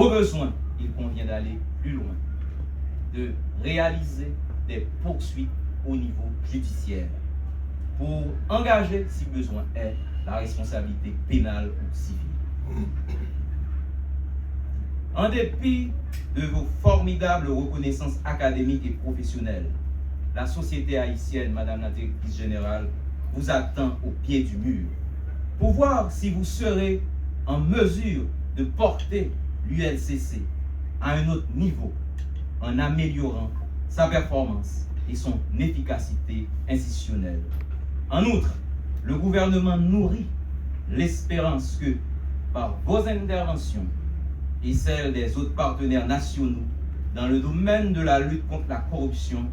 Au besoin, il convient d'aller plus loin, de réaliser des poursuites au niveau judiciaire pour engager, si besoin est, la responsabilité pénale ou civile. En dépit de vos formidables reconnaissances académiques et professionnelles, la société haïtienne, Madame la Directrice Générale, vous attend au pied du mur pour voir si vous serez en mesure de porter l'ULCC à un autre niveau en améliorant sa performance et son efficacité institutionnelle. En outre, le gouvernement nourrit l'espérance que, par vos interventions et celles des autres partenaires nationaux dans le domaine de la lutte contre la corruption,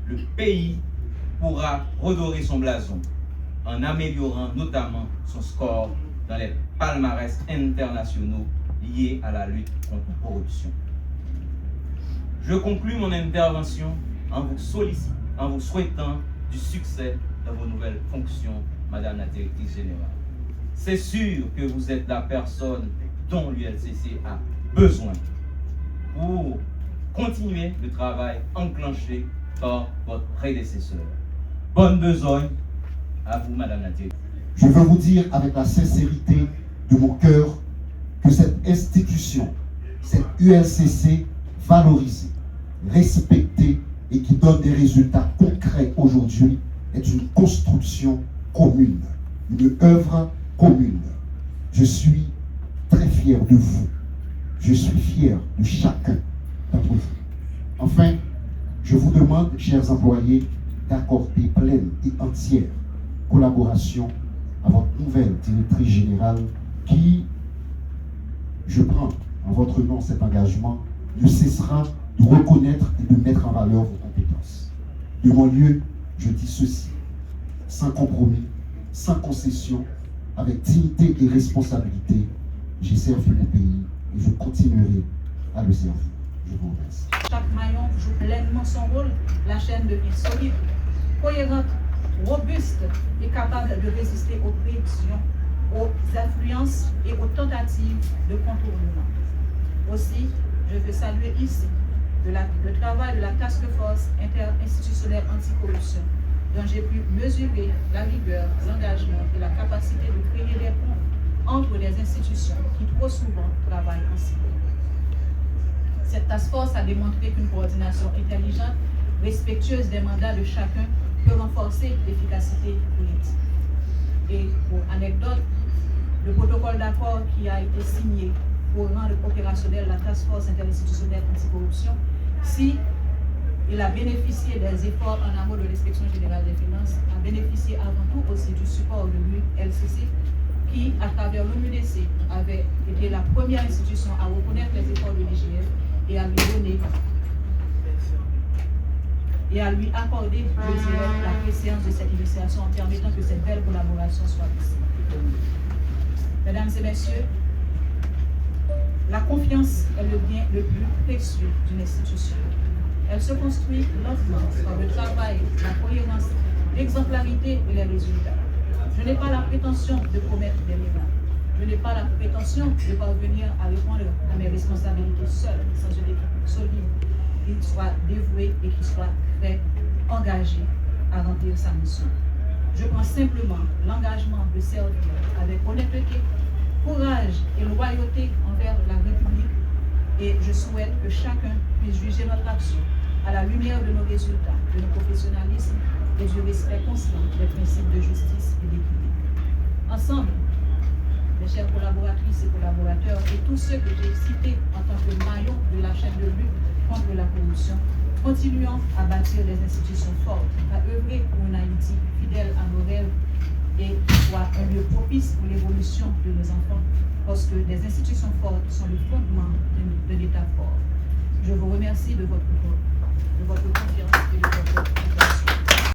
le pays pourra redorer son blason en améliorant notamment son score dans les palmarès internationaux liés à la lutte contre la corruption. Je conclus mon intervention en vous souhaitant du succès dans vos nouvelles fonctions, Madame la Directrice Générale. C'est sûr que vous êtes la personne dont l'ULCC a besoin pour continuer le travail enclenché par votre prédécesseur. Bonne besogne à vous, Madame la Directrice. Je veux vous dire avec la sincérité de mon cœur que cette institution, cette ULCC valorisée, respectée et qui donne des résultats concrets aujourd'hui est une construction commune, une œuvre commune. Je suis très fier de vous. Je suis fier de chacun d'entre vous. Enfin, je vous demande, chers employés, d'accorder pleine et entière collaboration à votre nouvelle directrice générale qui, je prends en votre nom cet engagement, ne cessera de reconnaître et de mettre en valeur vos compétences. De mon lieu, je dis ceci, sans compromis, sans concession, avec dignité et responsabilité, j'ai servi mon pays et je continuerai à le servir. Je vous remercie. Chaque maillon joue pleinement son rôle, la chaîne devient solide, cohérente, robuste et capable de résister aux prédictions, aux influences et aux tentatives de contournement. Aussi, je veux saluer ici le travail de la Task Force interinstitutionnelle anticorruption, dont j'ai pu mesurer la rigueur, l'engagement et la capacité de créer des ponts entre les institutions qui trop souvent travaillent ensemble. Cette task force a démontré qu'une coordination intelligente, respectueuse des mandats de chacun, peut renforcer l'efficacité politique. Et pour anecdote, le protocole d'accord qui a été signé pour rendre opérationnelle la task force interinstitutionnelle anticorruption, si il a bénéficié des efforts en amont de l'inspection générale des finances, a bénéficié avant tout aussi du support de l'ULCC, qui, à travers l'ONUDC, avait été la première institution à reconnaître les efforts de l'IGF et à lui donner et à lui accorder, je dirais, la préséance de cette initiation en permettant que cette belle collaboration soit possible. Mesdames et messieurs, la confiance est le bien le plus précieux d'une institution. Elle se construit lentement par le travail, la cohérence, l'exemplarité et les résultats. Je n'ai pas la prétention de promettre des miracles. Je n'ai pas la prétention de parvenir à répondre à mes responsabilités seule, sans une équipe solide, qui soit dévouée et qui soit très engagée à remplir sa mission. Je prends simplement l'engagement de servir avec honnêteté, courage et loyauté envers la République, et je souhaite que chacun puisse juger notre action à la lumière de nos résultats, de nos professionnalismes et du respect constant des principes de justice et d'équité. Ensemble, mes chères collaboratrices et collaborateurs et tous ceux que j'ai cités en tant que maillons de la chaîne de lutte contre la corruption, continuons à bâtir des institutions fortes, à œuvrer pour une Haïti fidèle à nos rêves et qui soit un lieu propice pour l'évolution de nos enfants, parce que des institutions fortes sont le fondement de l'État fort. Je vous remercie de votre confiance et de votre